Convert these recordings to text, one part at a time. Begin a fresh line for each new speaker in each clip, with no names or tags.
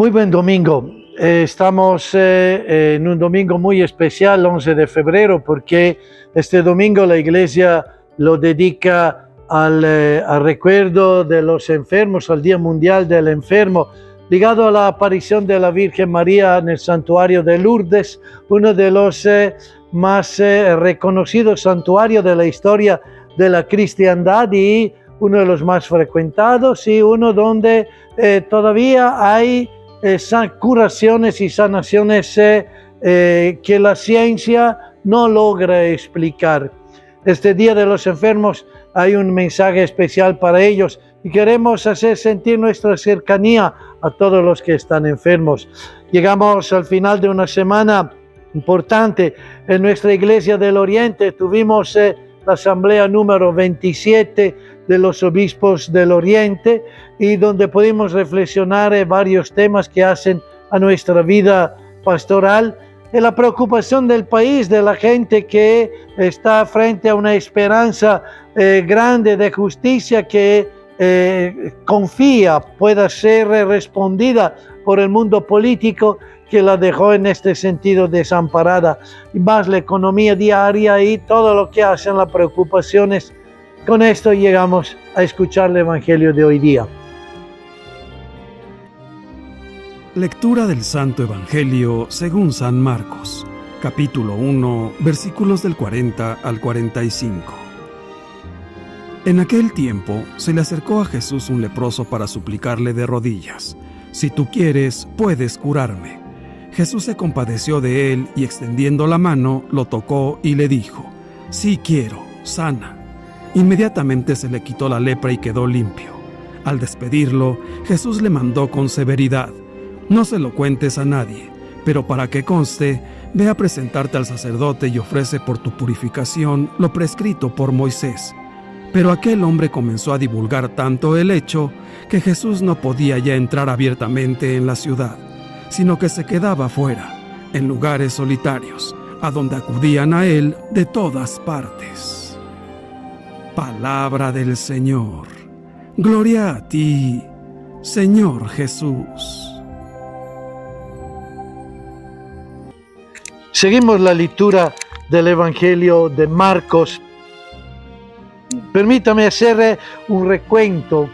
Muy buen domingo. Estamos en un domingo muy especial, 11 de febrero, porque este domingo la Iglesia lo dedica al recuerdo de los enfermos, al Día Mundial del Enfermo, ligado a la aparición de la Virgen María en el santuario de Lourdes, uno de los más reconocidos santuarios de la historia de la cristiandad y uno de los más frecuentados y uno donde todavía hay curaciones y sanaciones que la ciencia no logra explicar. Este Día de los Enfermos hay un mensaje especial para ellos y queremos hacer sentir nuestra cercanía a todos los que están enfermos. Llegamos al final de una semana importante. En nuestra Iglesia del Oriente tuvimos la asamblea número 27 de los obispos del Oriente y donde pudimos reflexionar varios temas que hacen a nuestra vida pastoral, de la preocupación del país, de la gente que está frente a una esperanza grande de justicia que confía pueda ser respondida por el mundo político que la dejó en este sentido desamparada, y más la economía diaria y todo lo que hacen las preocupaciones. Con esto llegamos a escuchar el Evangelio de hoy día.
Lectura del Santo Evangelio según San Marcos, capítulo 1, versículos del 40 al 45. En aquel tiempo se le acercó a Jesús un leproso para suplicarle de rodillas: «Si tú quieres, puedes curarme». Jesús se compadeció de él y extendiendo la mano, lo tocó y le dijo: «Sí quiero, sana». Inmediatamente se le quitó la lepra y quedó limpio. Al despedirlo, Jesús le mandó con severidad: «No se lo cuentes a nadie, pero para que conste, ve a presentarte al sacerdote y ofrece por tu purificación lo prescrito por Moisés». Pero aquel hombre comenzó a divulgar tanto el hecho que Jesús no podía ya entrar abiertamente en la ciudad, sino que se quedaba fuera, en lugares solitarios, a donde acudían a él de todas partes. Palabra del Señor. Gloria a ti, Señor Jesús.
Seguimos la lectura del Evangelio de Marcos. Permítame hacer un recuento.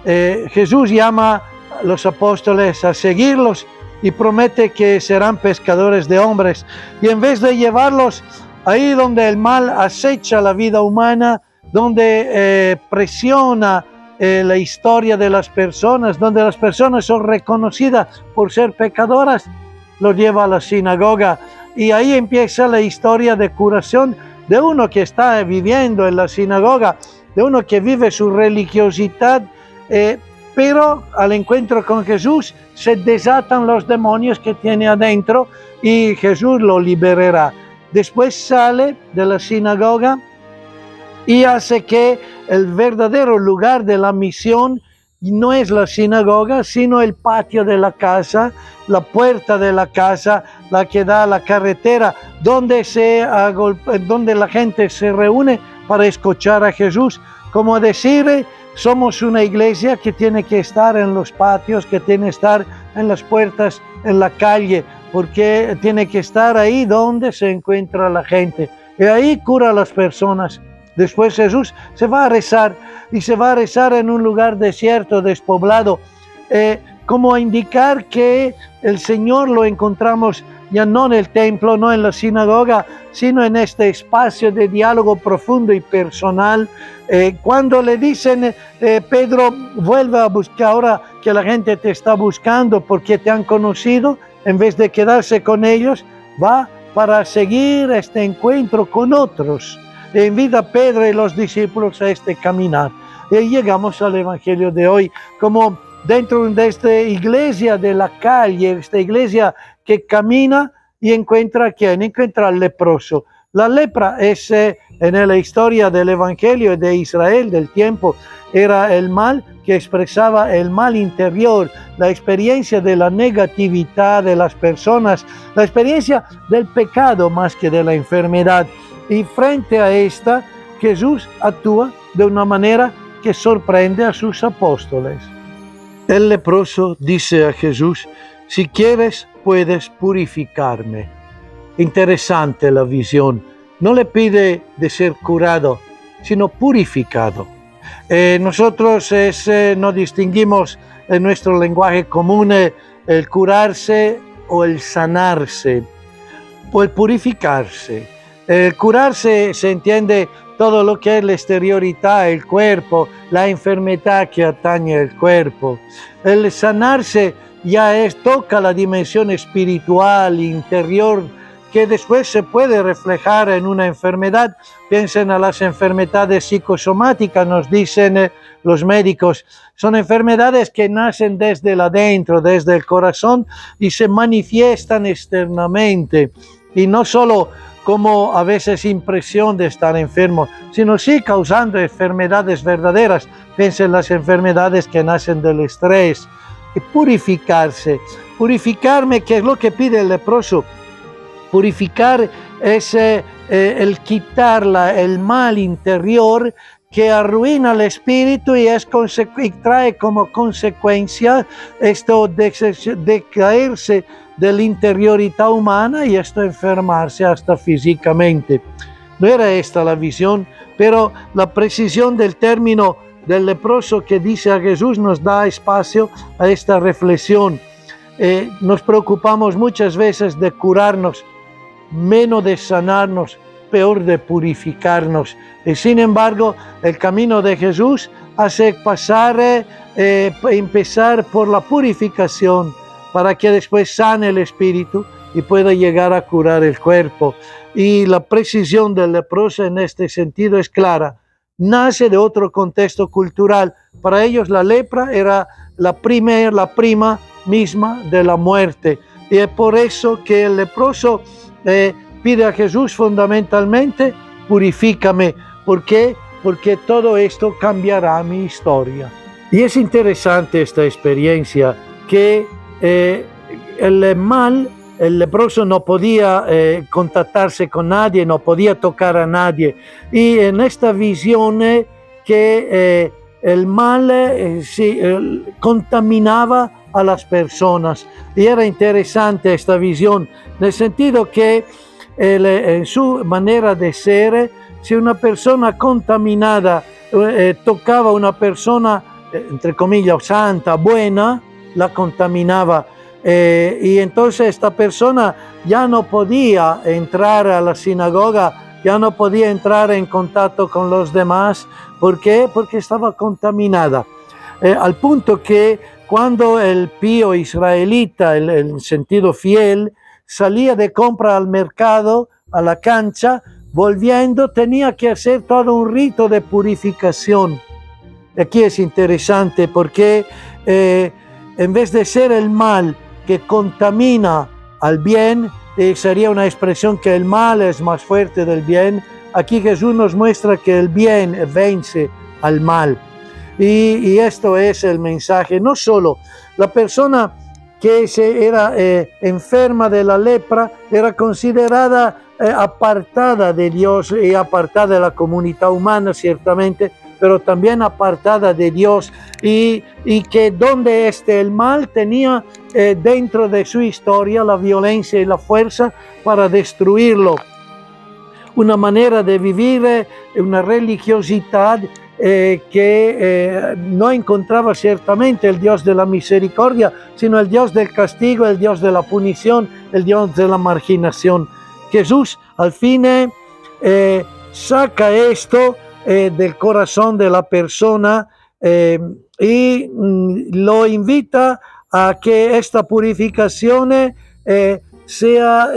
Jesús llama a los apóstoles a seguirlos y promete que serán pescadores de hombres. Y en vez de llevarlos ahí donde el mal acecha la vida humana, donde presiona la historia de las personas, donde las personas son reconocidas por ser pecadoras, los lleva a la sinagoga. Y ahí empieza la historia de curación de uno que está viviendo en la sinagoga, de uno que vive su religiosidad, pero al encuentro con Jesús se desatan los demonios que tiene adentro y Jesús lo liberará. Después sale de la sinagoga y hace que el verdadero lugar de la misión no es la sinagoga, sino el patio de la casa, la puerta de la casa, la que da a la carretera, donde la gente se reúne para escuchar a Jesús. Como decir, somos una iglesia que tiene que estar en los patios, que tiene que estar en las puertas, en la calle, porque tiene que estar ahí donde se encuentra la gente. Y ahí cura a las personas. Después Jesús se va a rezar, y se va a rezar en un lugar desierto, despoblado, como a indicar que el Señor lo encontramos ya no en el templo, no en la sinagoga, sino en este espacio de diálogo profundo y personal. Cuando le dicen, Pedro, vuelve a buscar, ahora que la gente te está buscando porque te han conocido, en vez de quedarse con ellos, va para seguir este encuentro con otros. Invita a Pedro y los discípulos a este caminar. Y llegamos al Evangelio de hoy, como dentro de esta iglesia de la calle, esta iglesia que camina y encuentra a ¿quién? Encuentra al leproso. La lepra es, en la historia del Evangelio de Israel, del tiempo, era el mal que expresaba el mal interior, la experiencia de la negatividad de las personas, la experiencia del pecado más que de la enfermedad. Y frente a esta, Jesús actúa de una manera que sorprende a sus apóstoles. El leproso dice a Jesús: si quieres puedes purificarme. Interesante la visión. No le pide de ser curado, sino purificado. Nosotros no distinguimos en nuestro lenguaje común el curarse o el sanarse, o el purificarse. El curarse se entiende todo lo que es la exterioridad, el cuerpo, la enfermedad que atañe el cuerpo. El sanarse ya toca la dimensión espiritual, interior, que después se puede reflejar en una enfermedad. Piensen a las enfermedades psicosomáticas, nos dicen los médicos, son enfermedades que nacen desde el adentro, desde el corazón y se manifiestan externamente. Y no solo como a veces impresión de estar enfermo, sino sí causando enfermedades verdaderas. Piensen en las enfermedades que nacen del estrés. Y purificarse, purificarme, que es lo que pide el leproso. Purificar es el quitar el mal interior que arruina el espíritu y trae como consecuencia esto de caerse de la interioridad humana y esto enfermarse hasta físicamente. No era esta la visión, pero la precisión del término del leproso que dice a Jesús nos da espacio a esta reflexión. Nos preocupamos muchas veces de curarnos, menos de sanarnos, peor de purificarnos. Y sin embargo, el camino de Jesús hace empezar por la purificación para que después sane el espíritu y pueda llegar a curar el cuerpo. Y la precisión del leproso en este sentido es clara. Nace de otro contexto cultural. Para ellos la lepra era la prima misma de la muerte. Y es por eso que el leproso pide a Jesús fundamentalmente, purifícame. ¿Por qué? Porque todo esto cambiará mi historia. Y es interesante esta experiencia que el leproso no podía contactarse con nadie, no podía tocar a nadie. Y en esta visión que el mal contaminaba a las personas. Y era interesante esta visión, en el sentido que en su manera de ser, si una persona contaminada tocaba a una persona, entre comillas, santa, buena, la contaminaba. Y entonces esta persona ya no podía entrar a la sinagoga, ya no podía entrar en contacto con los demás. ¿Por qué? Porque estaba contaminada. Al punto que cuando el pío israelita, el sentido fiel, salía de compra al mercado, a la cancha, volviendo tenía que hacer todo un rito de purificación. Aquí es interesante porque en vez de ser el mal que contamina al bien, sería una expresión que el mal es más fuerte del bien. Aquí Jesús nos muestra que el bien vence al mal. Y esto es el mensaje. No solo la persona que era enferma de la lepra era considerada apartada de Dios y apartada de la comunidad humana, ciertamente, pero también apartada de Dios, y que donde esté el mal tenía dentro de su historia la violencia y la fuerza para destruirlo. Una manera de vivir, una religiosidad que no encontraba ciertamente el Dios de la misericordia, sino el Dios del castigo, el Dios de la punición, el Dios de la marginación. Jesús al fin saca esto del corazón de la persona y lo invita a que esta purificación sea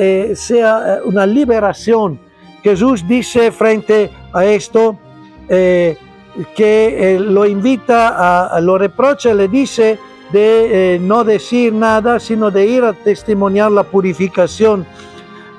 una liberación. Jesús dice frente a esto que lo invita, lo reprocha, le dice de no decir nada, sino de ir a testimoniar la purificación.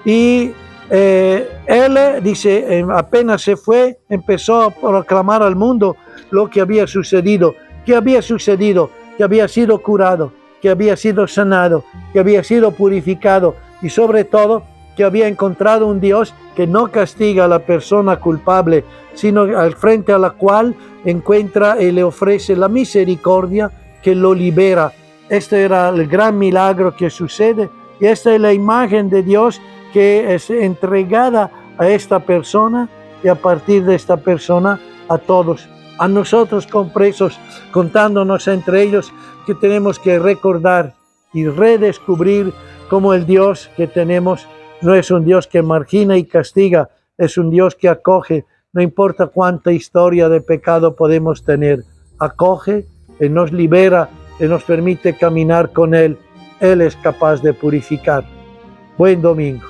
Y él dice, apenas se fue, empezó a proclamar al mundo lo que había sucedido. ¿Qué había sucedido? Que había sido curado, que había sido sanado, que había sido purificado y sobre todo que había encontrado un Dios que no castiga a la persona culpable, sino al frente a la cual encuentra y le ofrece la misericordia que lo libera. Este era el gran milagro que sucede y esta es la imagen de Dios que es entregada a esta persona y a partir de esta persona a todos, a nosotros compresos, contándonos entre ellos que tenemos que recordar y redescubrir cómo el Dios que tenemos no es un Dios que margina y castiga, es un Dios que acoge, no importa cuánta historia de pecado podemos tener, acoge y nos libera y nos permite caminar con Él. Él es capaz de purificar. Buen domingo.